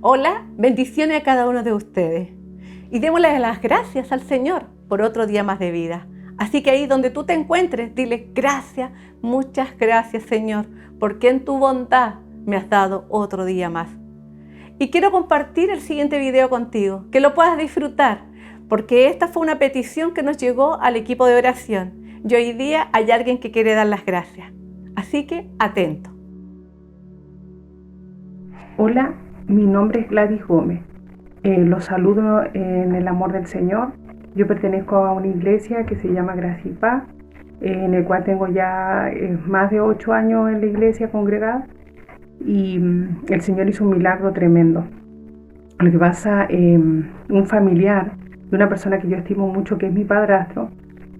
Hola, bendiciones a cada uno de ustedes. Y démosle las gracias al Señor por otro día más de vida. Así que ahí donde tú te encuentres, dile gracias, muchas gracias Señor, porque en tu bondad me has dado otro día más. Y quiero compartir el siguiente video contigo, que lo puedas disfrutar, porque esta fue una petición que nos llegó al equipo de oración. Y hoy día hay alguien que quiere dar las gracias. Así que atento. Hola, mi nombre es Gladys Gómez. Los saludo en el amor del Señor. Yo pertenezco a una iglesia que se llama Gracia y Paz, en el cual tengo ya más de 8 años en la iglesia congregada y el Señor hizo un milagro tremendo. Lo que pasa, un familiar de una persona que yo estimo mucho, que es mi padrastro,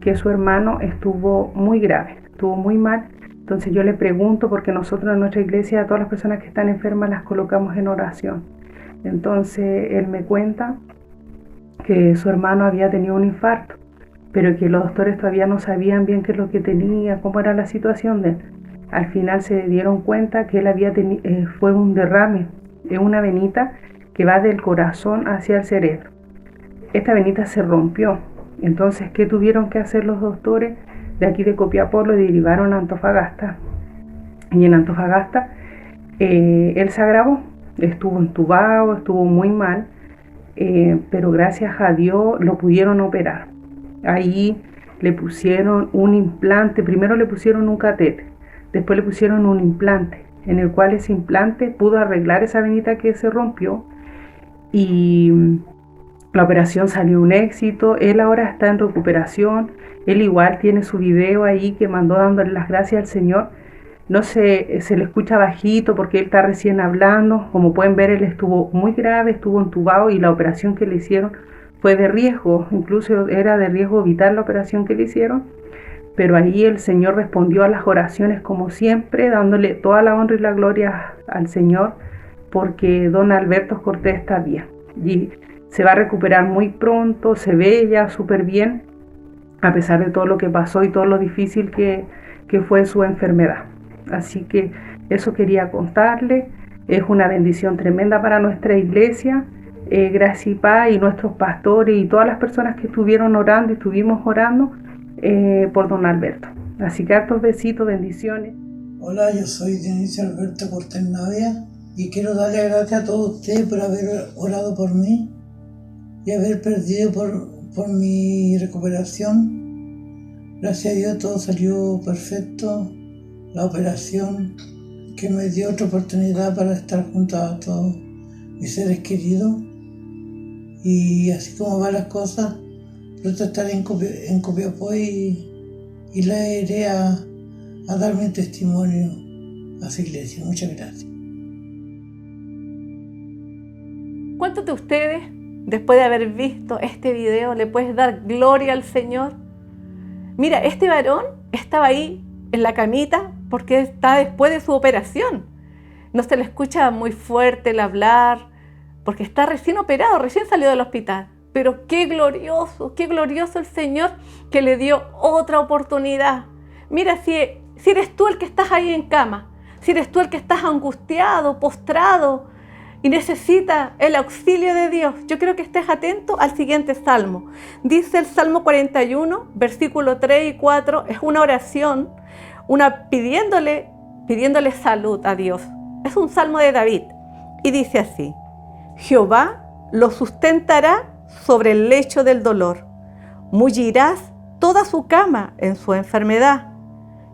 que su hermano estuvo muy grave, estuvo muy mal. Entonces yo le pregunto, porque nosotros en nuestra iglesia a todas las personas que están enfermas las colocamos en oración. Entonces él me cuenta que su hermano había tenido un infarto, pero que los doctores todavía no sabían bien qué es lo que tenía, cómo era la situación de él. Al final se dieron cuenta que él había fue un derrame en una venita que va del corazón hacia el cerebro. Esta venita se rompió. Entonces, ¿qué tuvieron que hacer los doctores? De aquí de Copiapó lo derivaron a Antofagasta. Y en Antofagasta él se agravó, estuvo entubado, estuvo muy mal, pero gracias a Dios lo pudieron operar. Ahí le pusieron un implante, primero le pusieron un catéter, después le pusieron un implante, en el cual ese implante pudo arreglar esa venita que se rompió y la operación salió un éxito. Él ahora está en recuperación. Él igual tiene su video ahí que mandó dándole las gracias al Señor. No se le escucha bajito porque él está recién hablando. Como pueden ver, él estuvo muy grave, estuvo entubado y la operación que le hicieron fue de riesgo. Incluso era de riesgo vital la operación que le hicieron. Pero ahí el Señor respondió a las oraciones como siempre, dándole toda la honra y la gloria al Señor, porque don Alberto Cortés está bien. Y se va a recuperar muy pronto, se ve ya súper bien, a pesar de todo lo que pasó y todo lo difícil que fue su enfermedad. Así que eso quería contarle. Es una bendición tremenda para nuestra iglesia, Gracia y Paz, y nuestros pastores y todas las personas que estuvieron orando y estuvimos orando por don Alberto. Así que hartos besitos, bendiciones. Hola, yo soy Dionisio Alberto Cortés Navia y quiero darle gracias a todos ustedes por haber orado por mí y haber perdido por mi recuperación. Gracias a Dios todo salió perfecto. La operación que me dio otra oportunidad para estar junto a todos mis seres queridos. Y así como van las cosas, pronto estaré en Copiapó y le iré a dar mi testimonio a su iglesia. Muchas gracias. ¿Cuántos de ustedes, después de haber visto este video, le puedes dar gloria al Señor? Mira, este varón estaba ahí en la camita porque está después de su operación. No se le escucha muy fuerte el hablar porque está recién operado, recién salió del hospital. Pero qué glorioso el Señor que le dio otra oportunidad. Mira, si eres tú el que estás ahí en cama, si eres tú el que estás angustiado, postrado y necesita el auxilio de Dios, yo creo que estés atento al siguiente salmo. Dice el Salmo 41, versículo 3 y 4, es una oración, pidiéndole salud a Dios. Es un salmo de David y dice así: Jehová lo sustentará sobre el lecho del dolor, mullirás toda su cama en su enfermedad.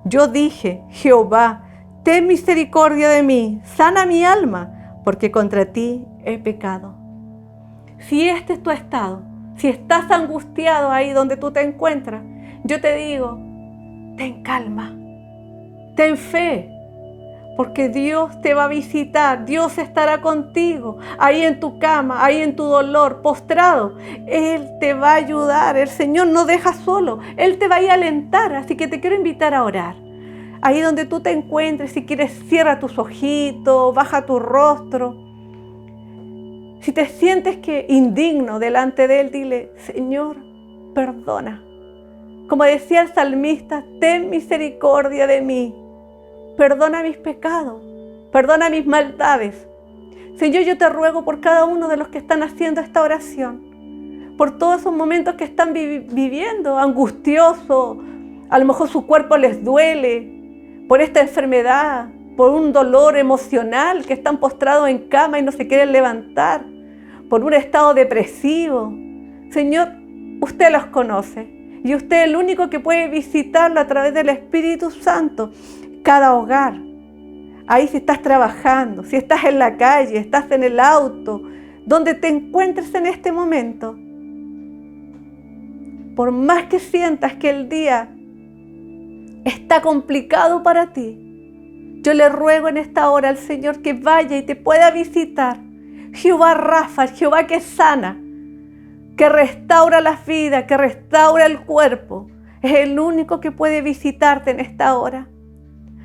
Yo dije: Jehová, ten misericordia de mí, sana mi alma, porque contra ti he pecado. Si este es tu estado, si estás angustiado ahí donde tú te encuentras, yo te digo, ten calma, ten fe, porque Dios te va a visitar, Dios estará contigo, ahí en tu cama, ahí en tu dolor, postrado. Él te va a ayudar, el Señor no deja solo, Él te va a ir a alentar, así que te quiero invitar a orar. Ahí donde tú te encuentres, si quieres, cierra tus ojitos, baja tu rostro. Si te sientes indigno delante de Él, dile: Señor, perdona. Como decía el salmista, ten misericordia de mí. Perdona mis pecados, perdona mis maldades. Señor, yo te ruego por cada uno de los que están haciendo esta oración, por todos esos momentos que están viviendo, angustiosos, a lo mejor su cuerpo les duele, por esta enfermedad, por un dolor emocional, que están postrados en cama y no se quieren levantar, por un estado depresivo. Señor, usted los conoce y usted es el único que puede visitarlo a través del Espíritu Santo, cada hogar. Ahí si estás trabajando, si estás en la calle, estás en el auto, donde te encuentres en este momento. Por más que sientas que el día está complicado para ti, yo le ruego en esta hora al Señor que vaya y te pueda visitar. Jehová Rafa, Jehová que sana, que restaura la vida, que restaura el cuerpo, es el único que puede visitarte en esta hora.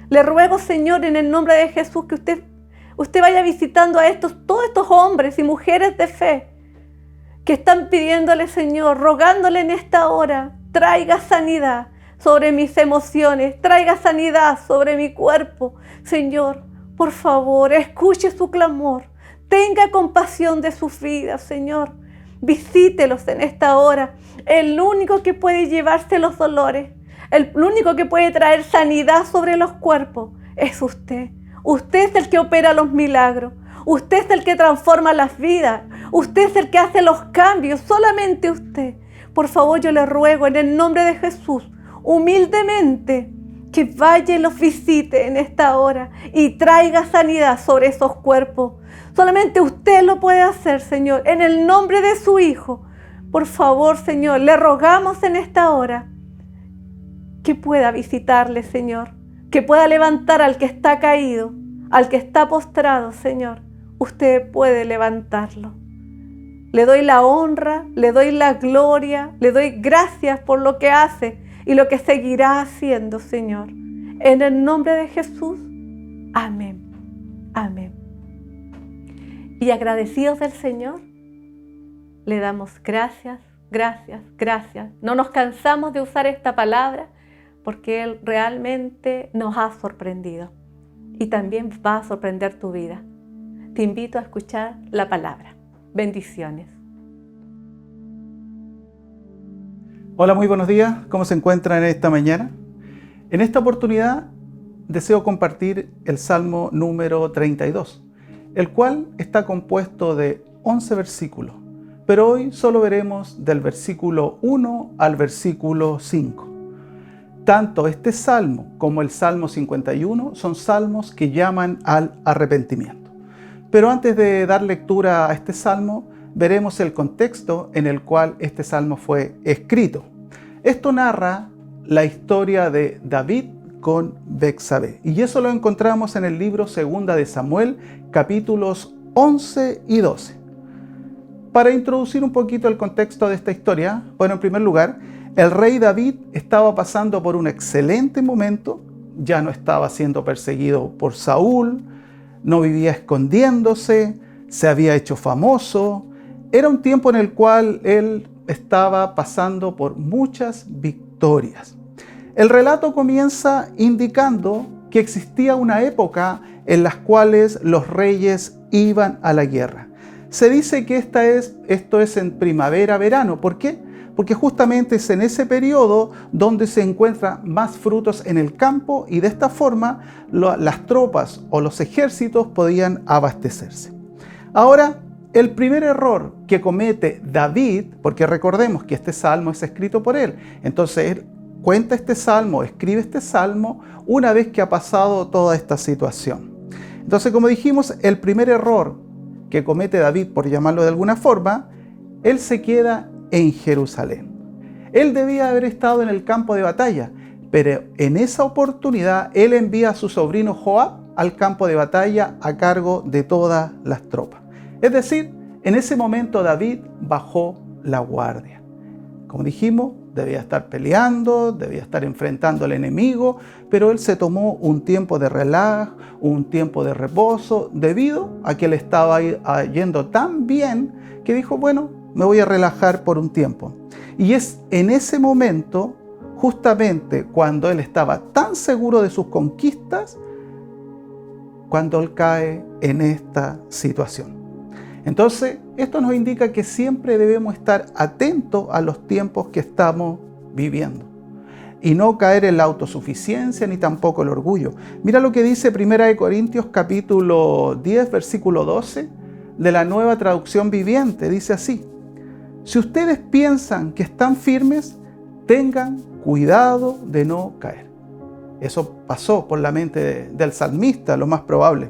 Le ruego, Señor, en el nombre de Jesús, que usted vaya visitando a todos estos hombres y mujeres de fe que están pidiéndole, Señor, rogándole en esta hora, traiga sanidad sobre mis emociones, traiga sanidad sobre mi cuerpo. Señor, por favor, escuche su clamor, tenga compasión de sus vidas, Señor. Visítelos en esta hora. El único que puede llevarse los dolores, el único que puede traer sanidad sobre los cuerpos es usted. Usted es el que opera los milagros. Usted es el que transforma las vidas. Usted es el que hace los cambios. Solamente usted. Por favor, yo le ruego en el nombre de Jesús, humildemente, que vaya y los visite en esta hora y traiga sanidad sobre esos cuerpos. Solamente usted lo puede hacer, Señor, en el nombre de su Hijo. Por favor, Señor, le rogamos en esta hora que pueda visitarle, Señor, que pueda levantar al que está caído, al que está postrado, Señor. Usted puede levantarlo. Le doy la honra, le doy la gloria, le doy gracias por lo que hace y lo que seguirá haciendo, Señor. En el nombre de Jesús, amén, amén. Y agradecidos del Señor, le damos gracias, gracias, gracias. No nos cansamos de usar esta palabra porque Él realmente nos ha sorprendido y también va a sorprender tu vida. Te invito a escuchar la palabra. Bendiciones. Hola, muy buenos días. ¿Cómo se encuentran en esta mañana? En esta oportunidad deseo compartir el Salmo número 32, el cual está compuesto de 11 versículos, pero hoy solo veremos del versículo 1 al versículo 5. Tanto este salmo como el Salmo 51 son salmos que llaman al arrepentimiento. Pero antes de dar lectura a este salmo, veremos el contexto en el cual este salmo fue escrito. Esto narra la historia de David con Betsabé, y eso lo encontramos en el libro 2 de Samuel, capítulos 11 y 12. Para introducir un poquito el contexto de esta historia, bueno, en primer lugar, el rey David estaba pasando por un excelente momento, ya no estaba siendo perseguido por Saúl, no vivía escondiéndose, se había hecho famoso. Era un tiempo en el cual él estaba pasando por muchas victorias. El relato comienza indicando que existía una época en las cuales los reyes iban a la guerra. Se dice que esto es en primavera-verano. ¿Por qué? Porque justamente es en ese periodo donde se encuentran más frutos en el campo y de esta forma las tropas o los ejércitos podían abastecerse. Ahora, el primer error que comete David, porque recordemos que este salmo es escrito por él, entonces él cuenta este salmo, escribe este salmo una vez que ha pasado toda esta situación. Entonces, como dijimos, el primer error que comete David, por llamarlo de alguna forma, él se queda en Jerusalén. Él debía haber estado en el campo de batalla, pero en esa oportunidad él envía a su sobrino Joab al campo de batalla a cargo de todas las tropas. Es decir, en ese momento David bajó la guardia. Como dijimos, debía estar peleando, debía estar enfrentando al enemigo, pero él se tomó un tiempo de relajo, un tiempo de reposo, debido a que le estaba yendo tan bien que dijo, bueno, me voy a relajar por un tiempo. Y es en ese momento, justamente cuando él estaba tan seguro de sus conquistas, cuando él cae en esta situación. Entonces, esto nos indica que siempre debemos estar atentos a los tiempos que estamos viviendo y no caer en la autosuficiencia ni tampoco el orgullo. Mira lo que dice 1 Corintios capítulo 10, versículo 12 de la Nueva Traducción Viviente. Dice así: si ustedes piensan que están firmes, tengan cuidado de no caer. Eso pasó por la mente del salmista, lo más probable.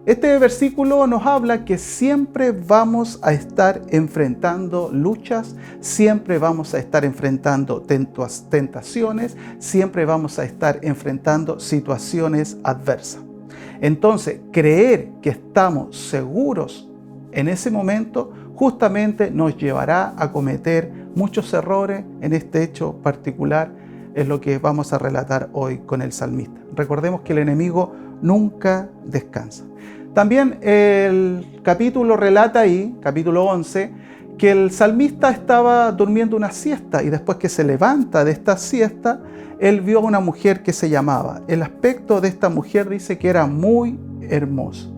Este versículo nos habla que siempre vamos a estar enfrentando luchas, siempre vamos a estar enfrentando tentaciones, siempre vamos a estar enfrentando situaciones adversas. Entonces, creer que estamos seguros en ese momento justamente nos llevará a cometer muchos errores. En este hecho particular es lo que vamos a relatar hoy con el salmista. Recordemos que el enemigo nunca descansa. También el capítulo relata ahí, capítulo 11, que el salmista estaba durmiendo una siesta y después que se levanta de esta siesta, él vio a una mujer que se llamaba. El aspecto de esta mujer dice que era muy hermoso.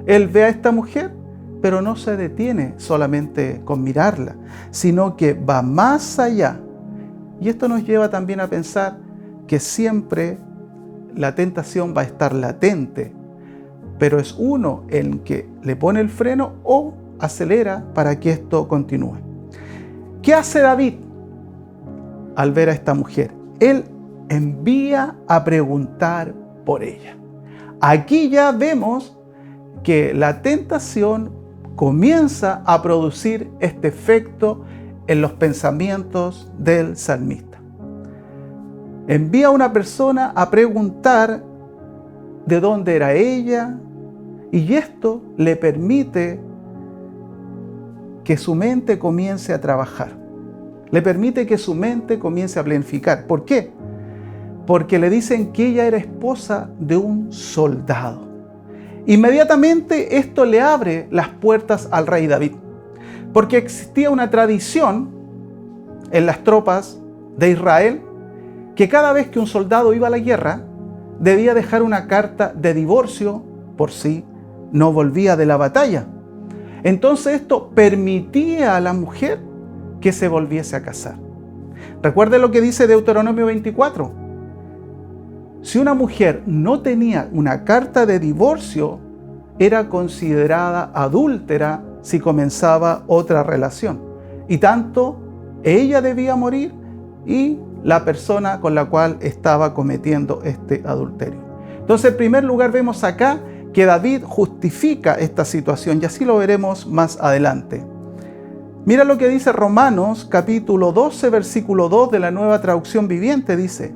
Él ve a esta mujer, pero no se detiene solamente con mirarla, sino que va más allá. Y esto nos lleva también a pensar que siempre la tentación va a estar latente, pero es uno el que le pone el freno o acelera para que esto continúe. ¿Qué hace David al ver a esta mujer? Él envía a preguntar por ella. Aquí ya vemos que la tentación comienza a producir este efecto en los pensamientos del salmista. Envía a una persona a preguntar de dónde era ella, y esto le permite que su mente comience a trabajar. Le permite que su mente comience a planificar. ¿Por qué? Porque le dicen que ella era esposa de un soldado. Inmediatamente esto le abre las puertas al rey David, porque existía una tradición en las tropas de Israel que cada vez que un soldado iba a la guerra debía dejar una carta de divorcio por si no volvía de la batalla. Entonces esto permitía a la mujer que se volviese a casar. Recuerde lo que dice Deuteronomio 24. Si una mujer no tenía una carta de divorcio, era considerada adúltera si comenzaba otra relación. Y tanto ella debía morir y la persona con la cual estaba cometiendo este adulterio. Entonces, en primer lugar, vemos acá que David justifica esta situación y así lo veremos más adelante. Mira lo que dice Romanos capítulo 12, versículo 2 de la Nueva Traducción Viviente. Dice: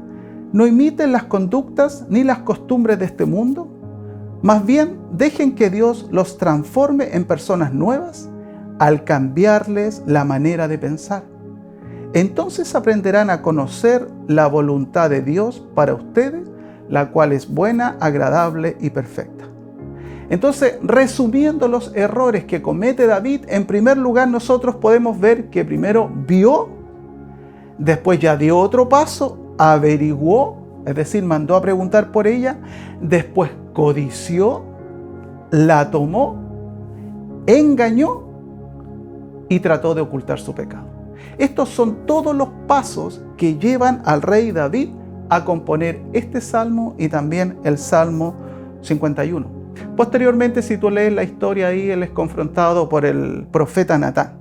no imiten las conductas ni las costumbres de este mundo, más bien dejen que Dios los transforme en personas nuevas al cambiarles la manera de pensar. Entonces aprenderán a conocer la voluntad de Dios para ustedes, la cual es buena, agradable y perfecta. Entonces, resumiendo los errores que comete David, en primer lugar nosotros podemos ver que primero vio, después ya dio otro paso, averiguó, es decir, mandó a preguntar por ella, después codició, la tomó, engañó y trató de ocultar su pecado. Estos son todos los pasos que llevan al rey David a componer este salmo y también el Salmo 51. Posteriormente, si tú lees la historia ahí, él es confrontado por el profeta Natán.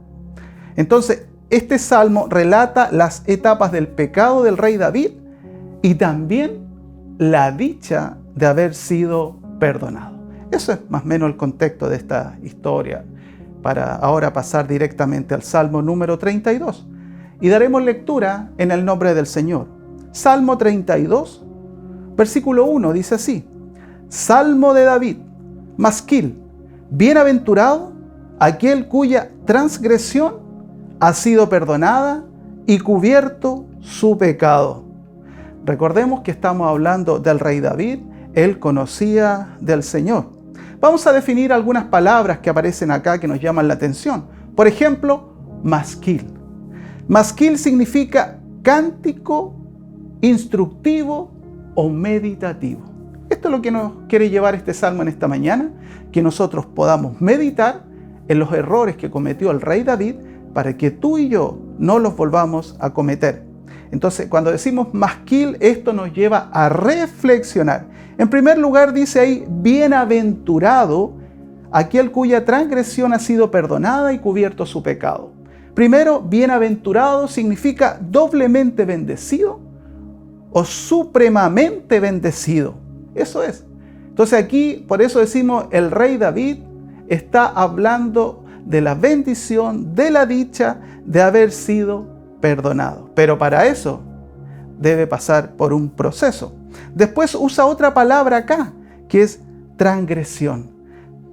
Entonces, este salmo relata las etapas del pecado del rey David y también la dicha de haber sido perdonado. Eso es más o menos el contexto de esta historia, para ahora pasar directamente al Salmo número 32. Y daremos lectura en el nombre del Señor. Salmo 32, versículo 1, dice así: Salmo de David, Masquil, bienaventurado aquel cuya transgresión ha sido perdonada y cubierto su pecado. Recordemos que estamos hablando del rey David, él conocía del Señor. Vamos a definir algunas palabras que aparecen acá que nos llaman la atención. Por ejemplo, masquil. Masquil significa cántico, instructivo o meditativo. Esto esto es lo que nos quiere llevar este salmo en esta mañana, que nosotros podamos meditar en los errores que cometió el rey David para que tú y yo no los volvamos a cometer. Entonces, cuando decimos masquil, esto nos lleva a reflexionar. En primer lugar, dice ahí, bienaventurado aquel cuya transgresión ha sido perdonada y cubierto su pecado. Primero, bienaventurado significa doblemente bendecido o supremamente bendecido. Eso es. Entonces aquí, por eso decimos, el rey David está hablando de la bendición, de la dicha de haber sido perdonado. Pero para eso debe pasar por un proceso. Después usa otra palabra acá, que es transgresión.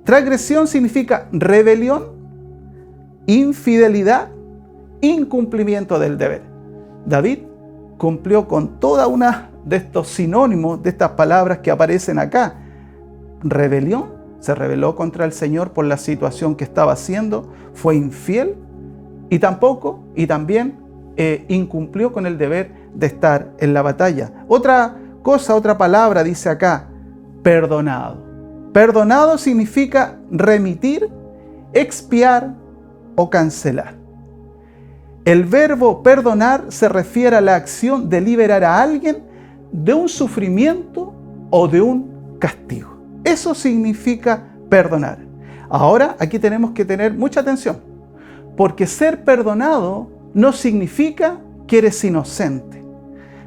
Transgresión significa rebelión, infidelidad, incumplimiento del deber. David cumplió con toda una de estos sinónimos, de estas palabras que aparecen acá. Rebelión, se rebeló contra el Señor por la situación que estaba haciendo, fue infiel y también incumplió con el deber de estar en la batalla. Otra palabra dice acá, perdonado. Perdonado significa remitir, expiar o cancelar. El verbo perdonar se refiere a la acción de liberar a alguien de un sufrimiento o de un castigo. Eso significa perdonar. Ahora, aquí tenemos que tener mucha atención, porque ser perdonado no significa que eres inocente,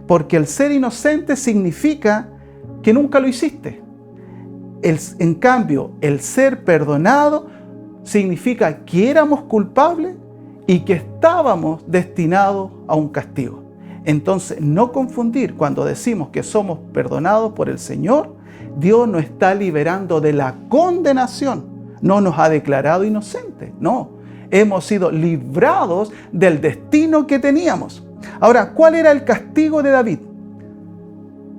porque el ser inocente significa que nunca lo hiciste. En cambio, el ser perdonado significa que éramos culpables y que estábamos destinados a un castigo. Entonces, no confundir cuando decimos que somos perdonados por el Señor, Dios nos está liberando de la condenación. No nos ha declarado inocentes, no. Hemos sido librados del destino que teníamos. Ahora, ¿cuál era el castigo de David?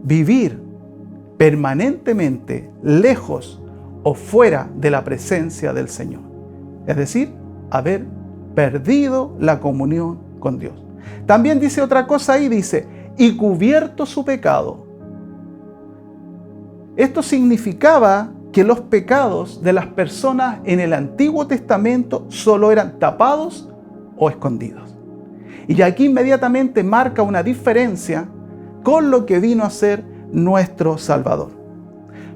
Vivir permanentemente lejos o fuera de la presencia del Señor. Es decir, haber perdido la comunión con Dios. También dice otra cosa ahí, dice, y cubierto su pecado. Esto significaba que los pecados de las personas en el Antiguo Testamento solo eran tapados o escondidos. Y aquí inmediatamente marca una diferencia con lo que vino a ser nuestro Salvador.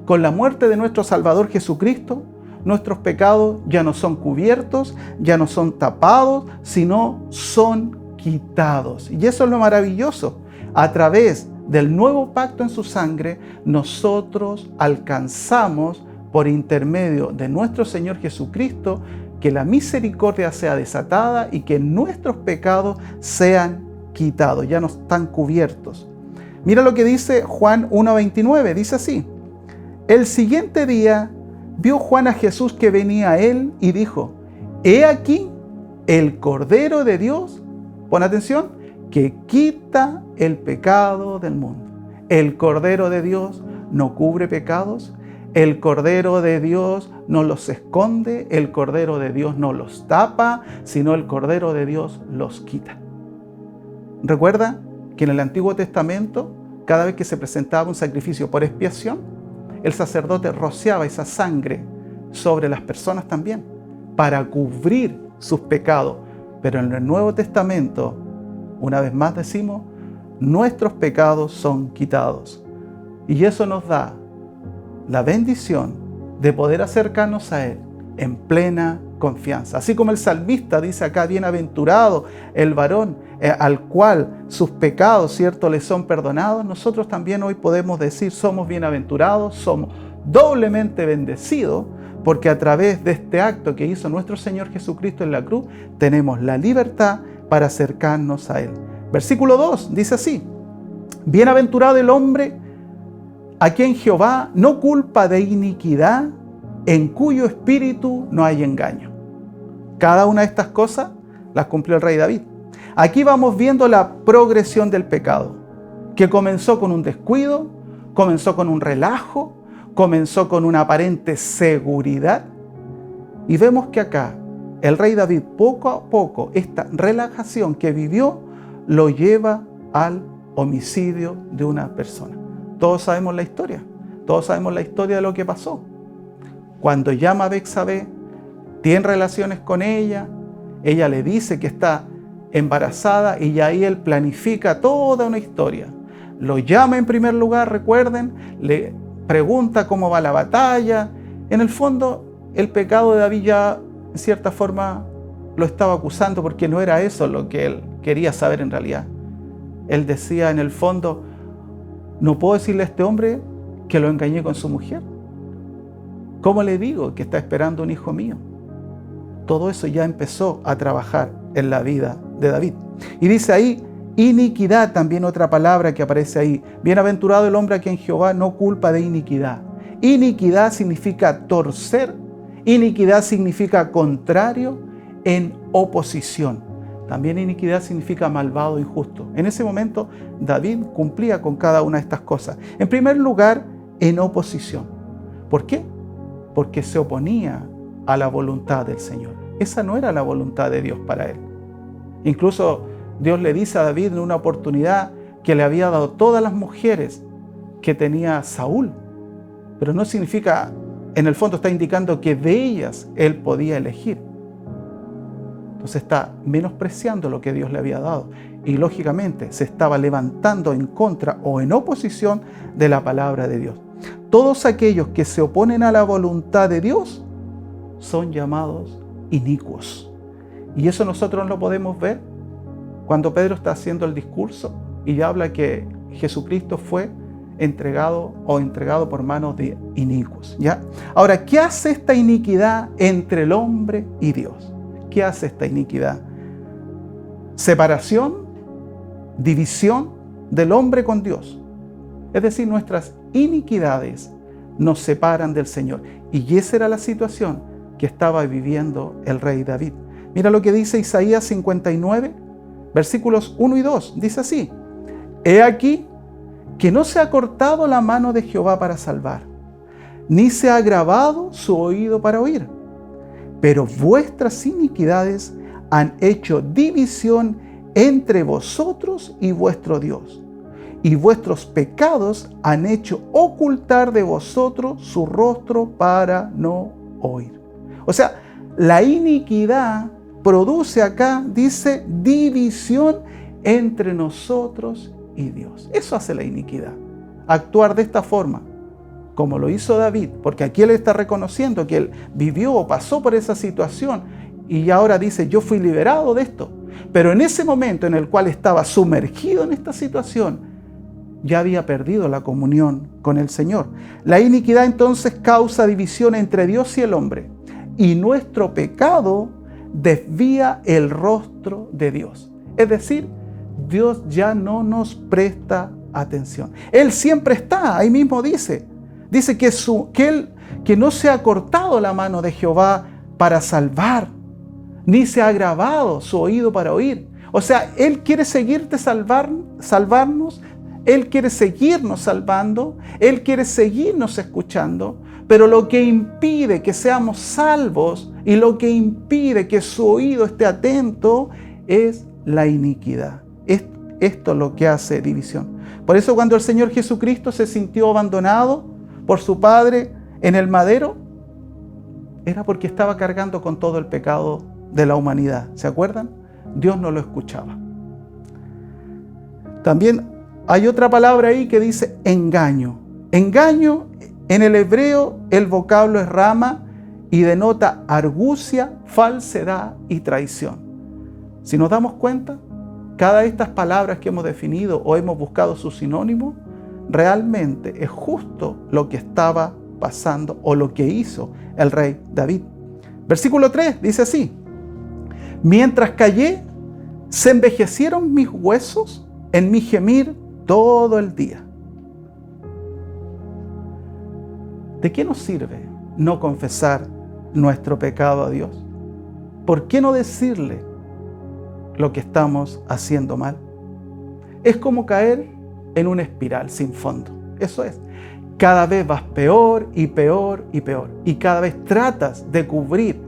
Con la muerte de nuestro Salvador Jesucristo, nuestros pecados ya no son cubiertos, ya no son tapados, sino son quitados. Y eso es lo maravilloso. A través del nuevo pacto en su sangre, nosotros alcanzamos por intermedio de nuestro Señor Jesucristo que la misericordia sea desatada y que nuestros pecados sean quitados, ya no están cubiertos. Mira lo que dice Juan 1:29, dice así: el siguiente día vio Juan a Jesús que venía a él y dijo, he aquí el Cordero de Dios, pon atención, que quita el pecado del mundo. El Cordero de Dios no cubre pecados, el Cordero de Dios no los esconde, el Cordero de Dios no los tapa, sino el Cordero de Dios los quita. Recuerda que en el Antiguo Testamento, cada vez que se presentaba un sacrificio por expiación, el sacerdote rociaba esa sangre sobre las personas también, para cubrir sus pecados. Pero en el Nuevo Testamento, una vez más decimos, nuestros pecados son quitados. Y eso nos da la bendición de poder acercarnos a Él en plena confianza. Así como el salmista dice acá, bienaventurado el varón al cual sus pecados, ¿cierto?, le son perdonados. Nosotros también hoy podemos decir, somos bienaventurados, somos doblemente bendecidos, porque a través de este acto que hizo nuestro Señor Jesucristo en la cruz, tenemos la libertad para acercarnos a Él. Versículo 2 dice así: bienaventurado el hombre a quien Jehová no culpa de iniquidad, en cuyo espíritu no hay engaño. Cada una de estas cosas las cumplió el rey David. Aquí vamos viendo la progresión del pecado, que comenzó con un descuido, comenzó con un relajo, comenzó con una aparente seguridad. Y vemos que acá el rey David, poco a poco, esta relajación que vivió, lo lleva al homicidio de una persona. Todos sabemos la historia. Todos sabemos la historia de lo que pasó. Cuando llama a Betsabé, tiene relaciones con ella le dice que está embarazada y ya ahí él planifica toda una historia. Lo llama en primer lugar, recuerden, le pregunta cómo va la batalla. En el fondo, el pecado de David ya, en cierta forma, lo estaba acusando porque no era eso lo que él quería saber en realidad. Él decía, en el fondo, no puedo decirle a este hombre que lo engañé con su mujer. ¿Cómo le digo que está esperando un hijo mío? Todo eso ya empezó a trabajar en la vida de David. Y dice ahí, iniquidad, también otra palabra que aparece ahí. Bienaventurado el hombre a quien Jehová no culpa de iniquidad. Iniquidad significa torcer, iniquidad significa contrario, en oposición. También iniquidad significa malvado, injusto. En ese momento David cumplía con cada una de estas cosas. En primer lugar, en oposición. ¿Por qué? Porque se oponía a la voluntad del Señor. Esa no era la voluntad de Dios para él. Incluso Dios le dice a David en una oportunidad que le había dado todas las mujeres que tenía Saúl. Pero no significa, en el fondo está indicando que de ellas él podía elegir. Entonces está menospreciando lo que Dios le había dado. Y lógicamente se estaba levantando en contra o en oposición de la palabra de Dios. Todos aquellos que se oponen a la voluntad de Dios son llamados inicuos. Y eso nosotros lo podemos ver cuando Pedro está haciendo el discurso y habla que Jesucristo fue entregado por manos de inicuos. ¿Ya? Ahora, ¿qué hace esta iniquidad entre el hombre y Dios? ¿Qué hace esta iniquidad? Separación, división del hombre con Dios. Es decir, nuestras iniquidades nos separan del Señor. Y esa era la situación que estaba viviendo el rey David. Mira lo que dice Isaías 59, versículos 1 y 2. Dice así: He aquí que no se ha cortado la mano de Jehová para salvar, ni se ha agravado su oído para oír. Pero vuestras iniquidades han hecho división entre vosotros y vuestro Dios, y vuestros pecados han hecho ocultar de vosotros su rostro para no oír. O sea, la iniquidad produce acá, dice, división entre nosotros y Dios. Eso hace la iniquidad. Actuar de esta forma, como lo hizo David, porque aquí él está reconociendo que él vivió o pasó por esa situación y ahora dice, yo fui liberado de esto. Pero en ese momento en el cual estaba sumergido en esta situación, ya había perdido la comunión con el Señor. La iniquidad entonces causa división entre Dios y el hombre, y nuestro pecado desvía el rostro de Dios. Es decir, Dios ya no nos presta atención. Él siempre está, ahí mismo dice que no se ha cortado la mano de Jehová para salvar, ni se ha agravado su oído para oír. O sea, Él quiere seguirte salvarnos, Él quiere seguirnos salvando, Él quiere seguirnos escuchando, pero lo que impide que seamos salvos y lo que impide que su oído esté atento es la iniquidad. Esto es lo que hace división. Por eso cuando el Señor Jesucristo se sintió abandonado por su Padre en el madero, era porque estaba cargando con todo el pecado de la humanidad. ¿Se acuerdan? Dios no lo escuchaba. También hay otra palabra ahí que dice engaño. Engaño, en el hebreo, el vocablo es rama y denota argucia, falsedad y traición. Si nos damos cuenta, cada de estas palabras que hemos definido o hemos buscado su sinónimo, realmente es justo lo que estaba pasando o lo que hizo el rey David. Versículo 3 dice así: Mientras callé, se envejecieron mis huesos en mi gemir todo el día. ¿De qué nos sirve no confesar nuestro pecado a Dios? ¿Por qué no decirle lo que estamos haciendo mal? Es como caer en una espiral sin fondo. Eso es. Cada vez vas peor y peor y peor. Y cada vez tratas de cubrir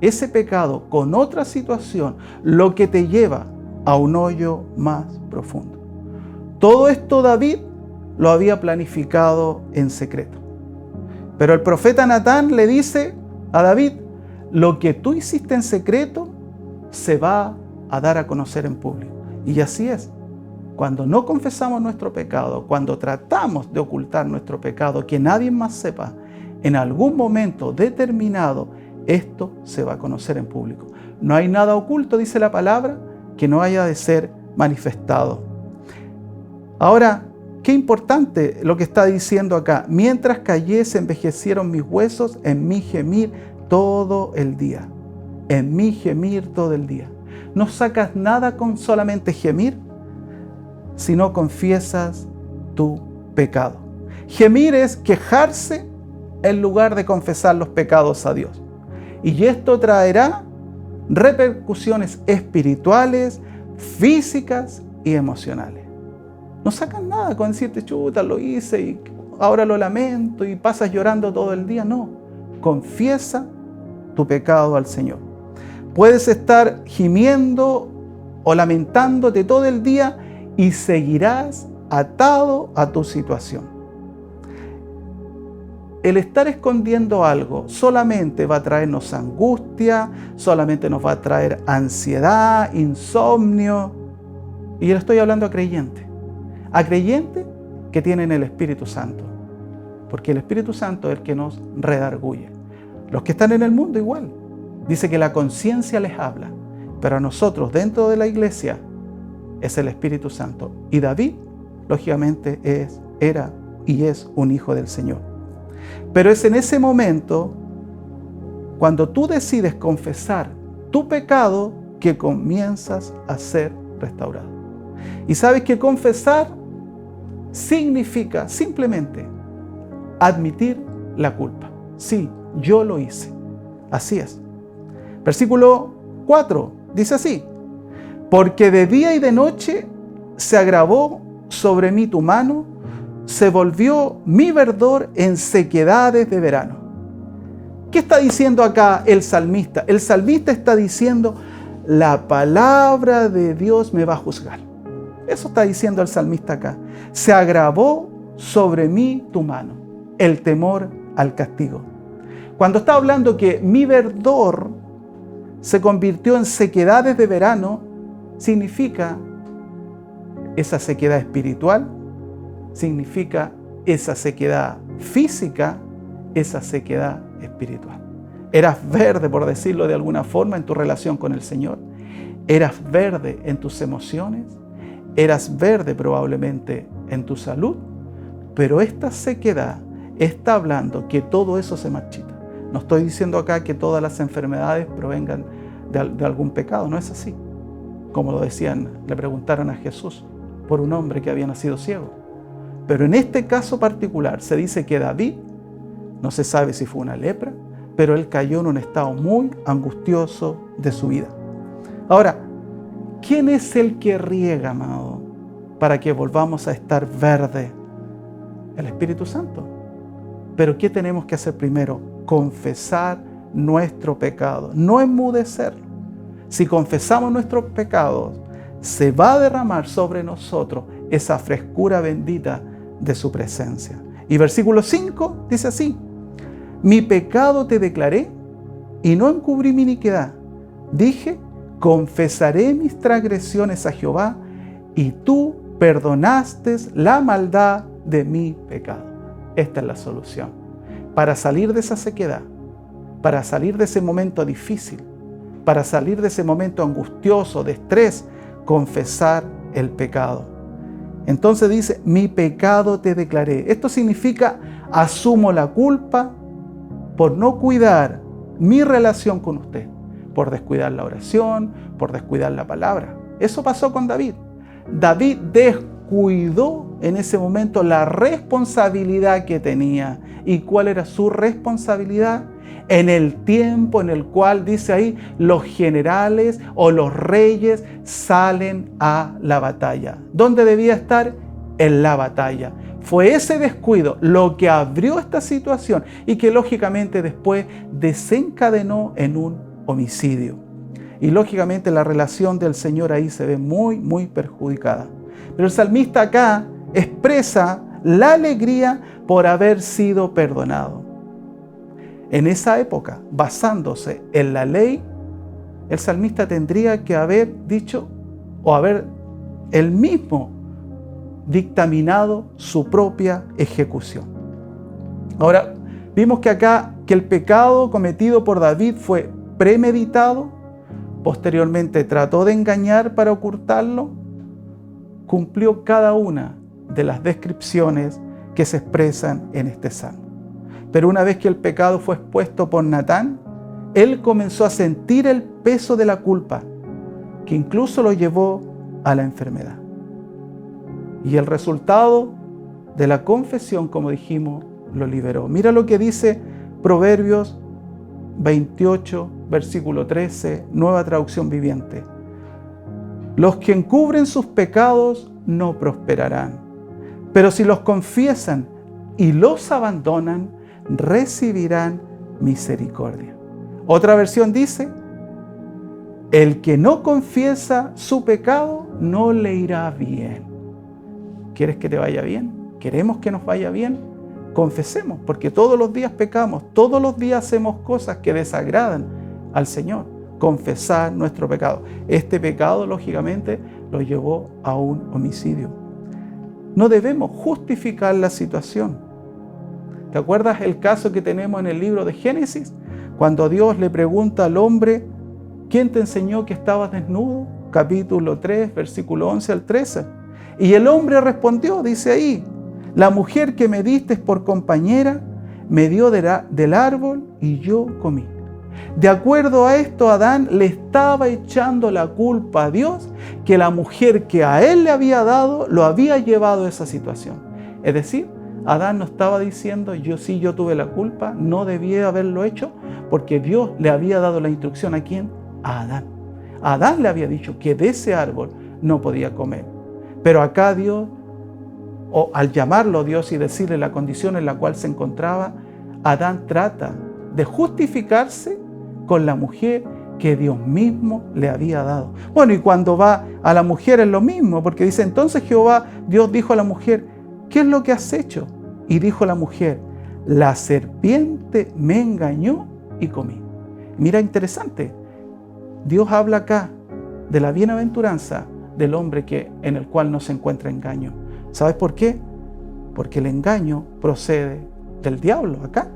ese pecado con otra situación, lo que te lleva a un hoyo más profundo. Todo esto David lo había planificado en secreto. Pero el profeta Natán le dice a David, lo que tú hiciste en secreto se va a dar a conocer en público. Y así es. Cuando no confesamos nuestro pecado, cuando tratamos de ocultar nuestro pecado, que nadie más sepa, en algún momento determinado, esto se va a conocer en público. No hay nada oculto, dice la palabra, que no haya de ser manifestado. Ahora, qué importante lo que está diciendo acá. Mientras callé, se envejecieron mis huesos en mi gemir todo el día. En mi gemir todo el día. No sacas nada con solamente gemir, sino confiesas tu pecado. Gemir es quejarse en lugar de confesar los pecados a Dios. Y esto traerá repercusiones espirituales, físicas y emocionales. No sacas nada con decirte, chuta, lo hice y ahora lo lamento y pasas llorando todo el día. No, confiesa tu pecado al Señor. Puedes estar gimiendo o lamentándote todo el día y seguirás atado a tu situación. El estar escondiendo algo solamente va a traernos angustia, solamente nos va a traer ansiedad, insomnio. Y yo estoy hablando a creyentes que tienen el Espíritu Santo, porque el Espíritu Santo es el que nos redarguye. Los que están en el mundo igual, dice que la conciencia les habla, pero a nosotros dentro de la iglesia es el Espíritu Santo. Y David, lógicamente, era y es un hijo del Señor. Pero es en ese momento, cuando tú decides confesar tu pecado, que comienzas a ser restaurado. Y sabes que confesar significa simplemente admitir la culpa. Sí, yo lo hice. Así es. Versículo 4 dice así: porque de día y de noche se agravó sobre mí tu mano, se volvió mi verdor en sequedades de verano. ¿Qué está diciendo acá el salmista? El salmista está diciendo, la palabra de Dios me va a juzgar. Eso está diciendo el salmista acá. Se agravó sobre mí tu mano, el temor al castigo. Cuando está hablando que mi verdor se convirtió en sequedades de verano, significa esa sequedad espiritual, significa esa sequedad física, esa sequedad espiritual. Eras verde, por decirlo de alguna forma, en tu relación con el Señor. Eras verde en tus emociones. Eras verde probablemente en tu salud. Pero esta sequedad está hablando que todo eso se marchita. No estoy diciendo acá que todas las enfermedades provengan de algún pecado. No es así. Como lo decían, le preguntaron a Jesús por un hombre que había nacido ciego. Pero en este caso particular se dice que David, no se sabe si fue una lepra, pero él cayó en un estado muy angustioso de su vida. Ahora, ¿quién es el que riega, amado, para que volvamos a estar verde? El Espíritu Santo. Pero ¿qué tenemos que hacer primero? Confesar nuestro pecado, no enmudecerlo. Si confesamos nuestros pecados, se va a derramar sobre nosotros esa frescura bendita de su presencia. Y versículo 5 dice así: mi pecado te declaré y no encubrí mi iniquidad. Dije, confesaré mis transgresiones a Jehová y tú perdonaste la maldad de mi pecado. Esta es la solución. Para salir de esa sequedad, para salir de ese momento difícil, para salir de ese momento angustioso, de estrés, confesar el pecado. Entonces dice, mi pecado te declaré. Esto significa, asumo la culpa por no cuidar mi relación con usted, por descuidar la oración, por descuidar la palabra. Eso pasó con David. David descuidó en ese momento la responsabilidad que tenía. ¿Y cuál era su responsabilidad? En el tiempo en el cual, dice ahí, los generales o los reyes salen a la batalla. ¿Dónde debía estar? En la batalla. Fue ese descuido lo que abrió esta situación y que lógicamente después desencadenó en un homicidio. Y lógicamente la relación del Señor ahí se ve muy, muy perjudicada. Pero el salmista acá expresa la alegría por haber sido perdonado. En esa época, basándose en la ley, el salmista tendría que haber dicho o haber él mismo dictaminado su propia ejecución. Ahora, vimos que acá que el pecado cometido por David fue premeditado, posteriormente trató de engañar para ocultarlo, cumplió cada una de las descripciones que se expresan en este salmo. Pero una vez que el pecado fue expuesto por Natán, él comenzó a sentir el peso de la culpa, que incluso lo llevó a la enfermedad. Y el resultado de la confesión, como dijimos, lo liberó. Mira lo que dice Proverbios 28, versículo 13, Nueva Traducción Viviente. Los que encubren sus pecados no prosperarán, pero si los confiesan y los abandonan, recibirán misericordia. Otra versión dice, el que no confiesa su pecado no le irá bien. ¿Quieres que te vaya bien? ¿Queremos que nos vaya bien? Confesemos, porque todos los días pecamos, todos los días hacemos cosas que desagradan al Señor. Confesar nuestro pecado. Este pecado, lógicamente, lo llevó a un homicidio. No debemos justificar la situación. ¿Te acuerdas el caso que tenemos en el libro de Génesis? Cuando Dios le pregunta al hombre, ¿quién te enseñó que estabas desnudo? Capítulo 3, versículo 11 al 13. Y el hombre respondió, dice ahí, la mujer que me diste por compañera me dio del árbol y yo comí. De acuerdo a esto, Adán le estaba echando la culpa a Dios que la mujer que a él le había dado lo había llevado a esa situación. Es decir, Adán no estaba diciendo, yo tuve la culpa, no debía haberlo hecho, porque Dios le había dado la instrucción ¿a quién? A Adán. A Adán le había dicho que de ese árbol no podía comer. Pero acá Dios, o al llamarlo Dios y decirle la condición en la cual se encontraba, Adán trata de justificarse con la mujer que Dios mismo le había dado. Bueno, y cuando va a la mujer es lo mismo, porque dice, entonces Dios dijo a la mujer, ¿qué es lo que has hecho? Y dijo la mujer, la serpiente me engañó y comí. Mira, interesante. Dios habla acá de la bienaventuranza del hombre en el cual no se encuentra engaño. ¿Sabes por qué? Porque el engaño procede del diablo. Acá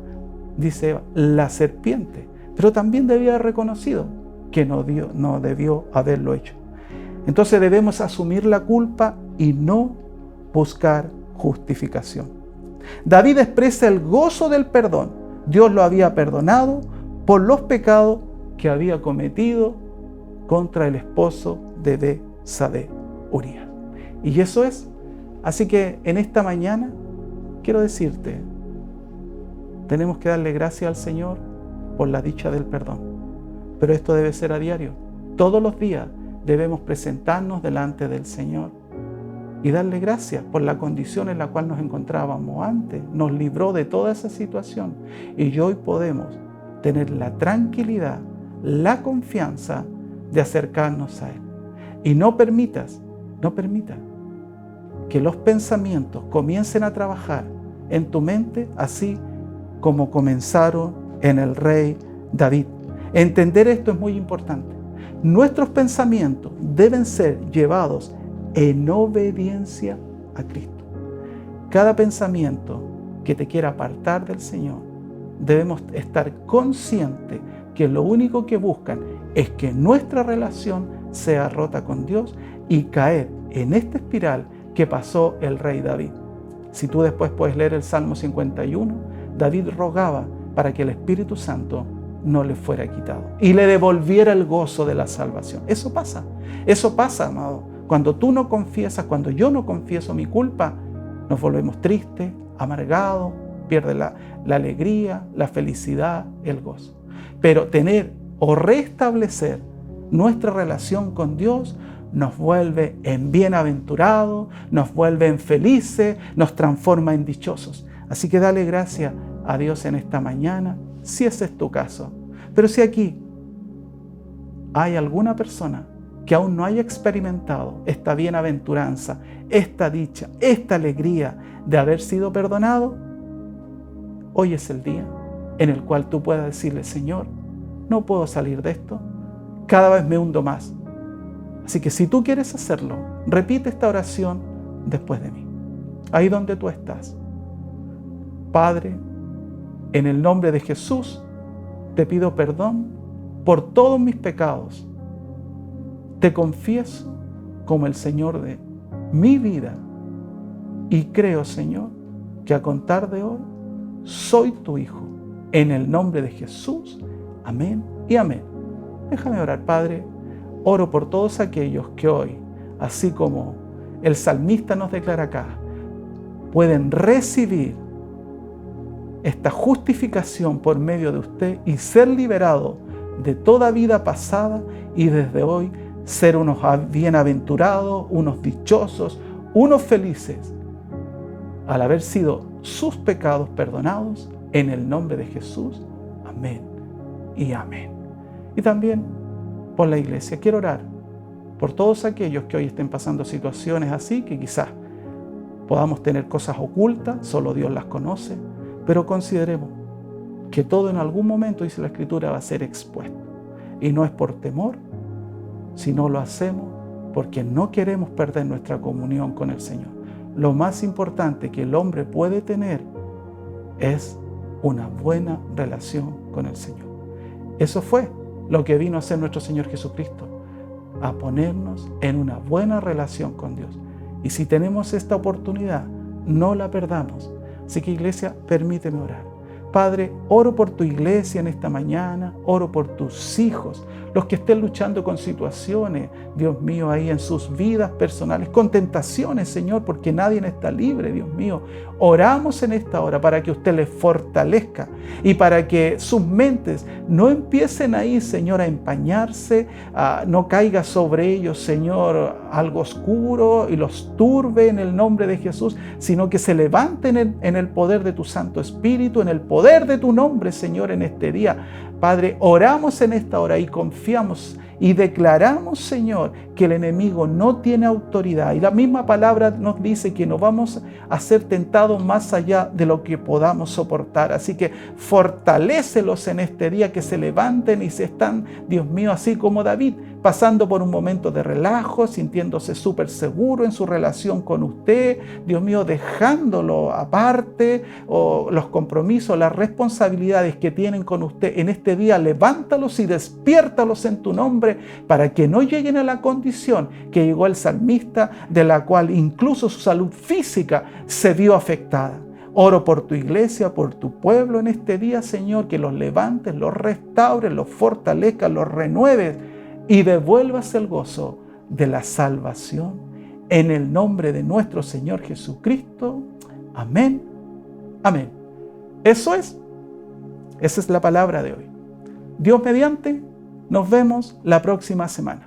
dice la serpiente, pero también debía haber reconocido que no debió haberlo hecho. Entonces debemos asumir la culpa y no buscar justificación. David expresa el gozo del perdón. Dios lo había perdonado por los pecados que había cometido contra el esposo de Betsabé, Urías. Y eso es. Así que en esta mañana quiero decirte, tenemos que darle gracias al Señor por la dicha del perdón. Pero esto debe ser a diario. Todos los días debemos presentarnos delante del Señor y darle gracias por la condición en la cual nos encontrábamos antes. Nos libró de toda esa situación y hoy podemos tener la tranquilidad, la confianza de acercarnos a Él. Y no permita que los pensamientos comiencen a trabajar en tu mente así como comenzaron en el rey David. Entender esto es muy importante. Nuestros pensamientos deben ser llevados en obediencia a Cristo. Cada pensamiento que te quiera apartar del Señor, debemos estar conscientes que lo único que buscan es que nuestra relación sea rota con Dios y caer en esta espiral que pasó el rey David. Si tú después puedes leer el Salmo 51, David rogaba para que el Espíritu Santo no le fuera quitado y le devolviera el gozo de la salvación. Eso pasa, amado. Cuando tú no confiesas, cuando yo no confieso mi culpa, nos volvemos tristes, amargados, pierde la alegría, la felicidad, el gozo. Pero tener o restablecer nuestra relación con Dios nos vuelve en bienaventurados, nos vuelve en felices, nos transforma en dichosos. Así que dale gracias a Dios en esta mañana, si ese es tu caso. Pero si aquí hay alguna persona que aún no haya experimentado esta bienaventuranza, esta dicha, esta alegría de haber sido perdonado, hoy es el día en el cual tú puedas decirle: Señor, no puedo salir de esto, cada vez me hundo más. Así que si tú quieres hacerlo, repite esta oración después de mí, ahí donde tú estás. Padre, en el nombre de Jesús, te pido perdón por todos mis pecados. Te confieso como el Señor de mi vida y creo, Señor, que a contar de hoy soy tu hijo. En el nombre de Jesús, amén y amén. Déjame orar, Padre. Oro por todos aquellos que hoy, así como el salmista nos declara acá, pueden recibir esta justificación por medio de usted y ser liberados de toda vida pasada y desde hoy ser unos bienaventurados, unos dichosos, unos felices al haber sido sus pecados perdonados en el nombre de Jesús. Amén y amén. Y también por la iglesia quiero orar por todos aquellos que hoy estén pasando situaciones así, que quizás podamos tener cosas ocultas, solo Dios las conoce, pero consideremos que todo en algún momento, dice la Escritura, va a ser expuesto. Y no es por temor, sino lo hacemos porque no queremos perder nuestra comunión con el Señor. Lo más importante que el hombre puede tener es una buena relación con el Señor. Eso fue lo que vino a hacer nuestro Señor Jesucristo, a ponernos en una buena relación con Dios. Y si tenemos esta oportunidad, no la perdamos. Así que, iglesia, permíteme orar. Padre, oro por tu iglesia en esta mañana, oro por tus hijos, los que estén luchando con situaciones, Dios mío, ahí en sus vidas personales, con tentaciones, Señor, porque nadie está libre, Dios mío. Oramos en esta hora para que usted les fortalezca y para que sus mentes no empiecen ahí, Señor, a empañarse, no caiga sobre ellos, Señor, algo oscuro y los turbe en el nombre de Jesús, sino que se levanten en el poder de tu Santo Espíritu, en el poder de tu nombre, Señor, en este día. Padre, oramos en esta hora y confiamos y declaramos, Señor, que el enemigo no tiene autoridad. Y la misma palabra nos dice que no vamos a ser tentados más allá de lo que podamos soportar. Así que fortalécelos en este día, que se levanten y se están, Dios mío, así como David, pasando por un momento de relajo, sintiéndose súper seguro en su relación con usted, Dios mío, dejándolo aparte, o los compromisos, las responsabilidades que tienen con usted en este día, levántalos y despiértalos en tu nombre, para que no lleguen a la condición que llegó el salmista, de la cual incluso su salud física se vio afectada. Oro por tu iglesia, por tu pueblo en este día, Señor, que los levantes, los restaures, los fortalezcas, los renueves y devuelvas el gozo de la salvación. En el nombre de nuestro Señor Jesucristo. Amén. Amén. Esa es la palabra de hoy. Dios mediante, nos vemos la próxima semana.